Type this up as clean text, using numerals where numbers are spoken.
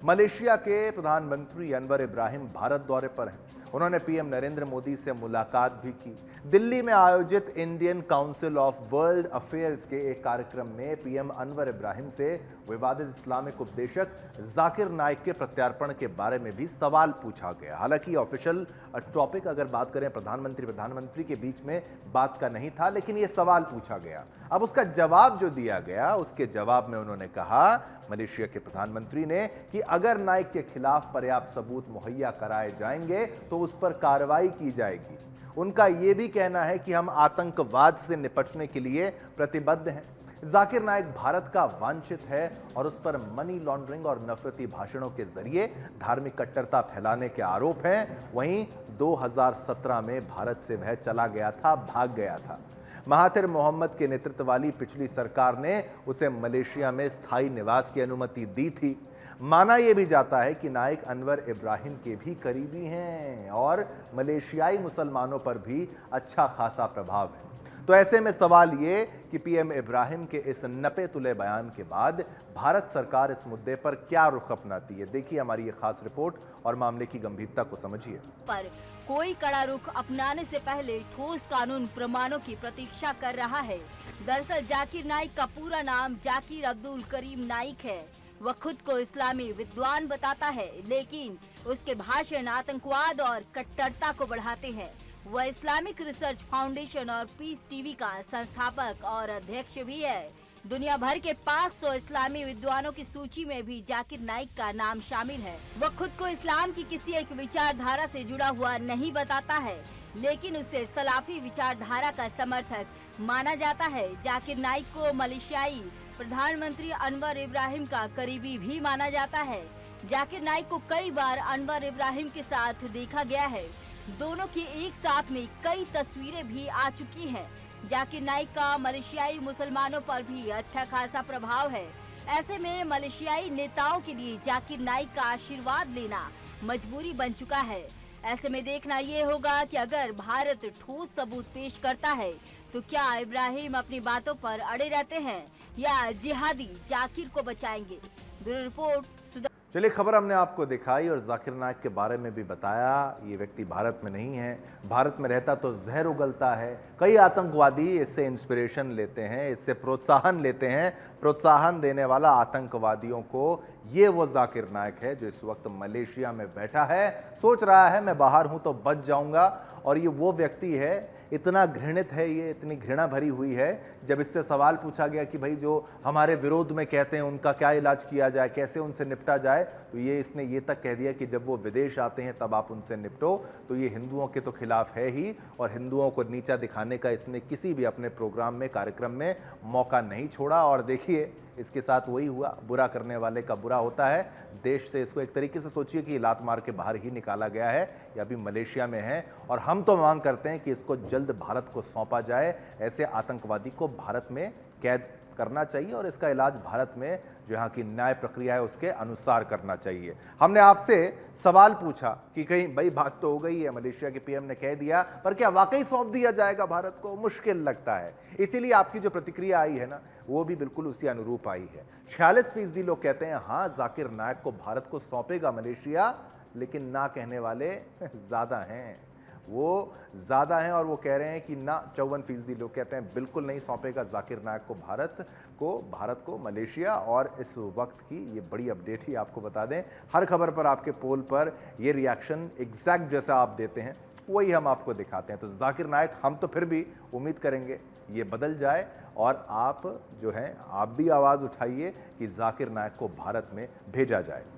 Malaysia के प्रधानमंत्री अनवर इब्राहिम भारत दौरे पर हैं। उन्होंने पीएम नरेंद्र मोदी से मुलाकात भी की। दिल्ली में आयोजित Indian council of world affairs के एक कार्यक्रम में पीएम अनवर इब्राहिम से विवादित इस्लामिक उपदेशक जाकिर नाइक के प्रत्यार्पण के बारे में भी सवाल पूछा गया। हालांकि ऑफिशियल टॉपिक अगर बात करें प्रधानमंत्री के बीच में बात का नहीं था, लेकिन यह सवाल पूछा गया। अब उसका जवाब जो दिया गया, उसके जवाब में उन्होंने कहा, मलेशिया के प्रधानमंत्री ने, कि अगर नाइक के खिलाफ पर्याप्त सबूत मुहैया कराए जाएंगे तो उस पर कार्रवाई की जाएगी। उनका यह भी कहना है कि हम आतंकवाद से निपटने के लिए प्रतिबद्ध हैं। जाकिर नाइक भारत का वांछित है और उस पर मनी लॉन्ड्रिंग और नफरती भाषणों के जरिए धार्मिक कट्टरता फैलाने के आरोप हैं। वहीं 2017 में भारत से वह चला गया था, भाग गया था। महातिर मोहम्मद के नेतृत्व वाली पिछली सरकार ने उसे मलेशिया में स्थायी निवास की अनुमति दी थी। माना यह भी जाता है कि नाइक अनवर इब्राहिम के भी करीबी हैं और मलेशियाई मुसलमानों पर भी अच्छा खासा प्रभाव है। तो ऐसे में सवाल ये कि पीएम इब्राहिम के इस नपे तुले बयान के बाद भारत सरकार इस मुद्दे पर क्या रुख अपनाती है। देखिए हमारी ये खास रिपोर्ट और मामले की गंभीरता को समझिए। पर कोई कड़ा रुख अपनाने से पहले ठोस कानून प्रमाणों की प्रतीक्षा कर रहा है। दरअसल जाकिर नाइक का पूरा नाम जाकिर अब्दुल करीम नाइक है। वह खुद को इस्लामी विद्वान बताता है, लेकिन उसके भाषण आतंकवाद और कट्टरता को बढ़ाते हैं। वह इस्लामिक रिसर्च फाउंडेशन और पीस टीवी का संस्थापक और अध्यक्ष भी है। दुनिया भर के 500 इस्लामी विद्वानों की सूची में भी जाकिर नाइक का नाम शामिल है। वह खुद को इस्लाम की किसी एक विचारधारा से जुड़ा हुआ नहीं बताता है, लेकिन उसे सलाफी विचारधारा का समर्थक माना जाता है। जाकिर नाइक को मलेशियाई प्रधानमंत्री अनवर इब्राहिम का करीबी भी माना जाता है। जाकिर नाइक को कई बार अनवर इब्राहिम के साथ देखा गया है। दोनों की एक साथ में कई तस्वीरें भी आ चुकी हैं। जाकिर नाइक का मलेशियाई मुसलमानों पर भी अच्छा खासा प्रभाव है। ऐसे में मलेशियाई नेताओं के लिए जाकिर नाइक का आशीर्वाद लेना मजबूरी बन चुका है। ऐसे में देखना ये होगा कि अगर भारत ठोस सबूत पेश करता है तो क्या इब्राहिम अपनी बातों पर अड़े रहते हैं या जिहादी जाकिर को बचाएंगे। Bureau report. चलिए, खबर हमने आपको दिखाई और जाकिर नाइक के बारे में भी बताया। ये व्यक्ति भारत में नहीं है, भारत में रहता तो जहर उगलता है। कई आतंकवादी इससे इंस्पिरेशन लेते हैं, इससे प्रोत्साहन लेते हैं। प्रोत्साहन देने वाला आतंकवादियों को ये वो जाकिर नाइक है जो इस वक्त मलेशिया में बैठा है, सोच रहा है मैं बाहर हूं तो बच जाऊंगा। और ये वो व्यक्ति है, इतना घृणित है, ये इतनी घृणा भरी हुई है। जब इससे सवाल पूछा गया कि भाई जो हमारे विरोध में कहते हैं उनका क्या इलाज किया जाए, कैसे उनसे निपटा जाए, तो इसने ये तक कह दिया कि जब वो विदेश आते हैं तब आप उनसे निपटो। तो ये हिंदुओं के तो खिलाफ है ही, और हिंदुओं को नीचा दिखाने का इसने किसी भी अपने प्रोग्राम में, कार्यक्रम में मौका नहीं छोड़ा। और देखिए इसके साथ वही हुआ, बुरा करने वाले का बुरा होता है। देश से इसको एक तरीके से सोचिए कि लात मार के बाहर ही निकाला गया है, या अभी मलेशिया में है। और हम तो मांग करते हैं कि इसको जल्द भारत को सौंपा जाए। ऐसे आतंकवादी को भारत में कैद करना चाहिए और इसका इलाज भारत में जो यहाँ की न्याय प्रक्रिया है उसके अनुसार करना चाहिए। हमने आपसे सवाल पूछा कि कहीं भाई बात तो हो गई है, मलेशिया के पीएम ने कह दिया, पर क्या वाकई सौंप दिया जाएगा भारत को? मुश्किल लगता है। इसीलिए आपकी जो प्रतिक्रिया आई है ना, वो भी बिल्कुल उसी अनुरूप आई है। 46% लोग कहते हैं हाँ, जाकिर नाइक को भारत को सौंपेगा मलेशिया, लेकिन ना कहने वाले ज्यादा हैं, वो ज़्यादा हैं। और वो कह रहे हैं कि ना, 54% लोग कहते हैं बिल्कुल नहीं सौंपेगा जाकिर नाइक को भारत को मलेशिया। और इस वक्त की ये बड़ी अपडेट ही आपको बता दें, हर खबर पर आपके पोल पर ये रिएक्शन एग्जैक्ट जैसा आप देते हैं वही हम आपको दिखाते हैं। तो जाकिर नाइक, हम तो फिर भी उम्मीद करेंगे ये बदल जाए और आप जो हैं, आप भी आवाज़ उठाइए कि जाकिर नाइक को भारत में भेजा जाए।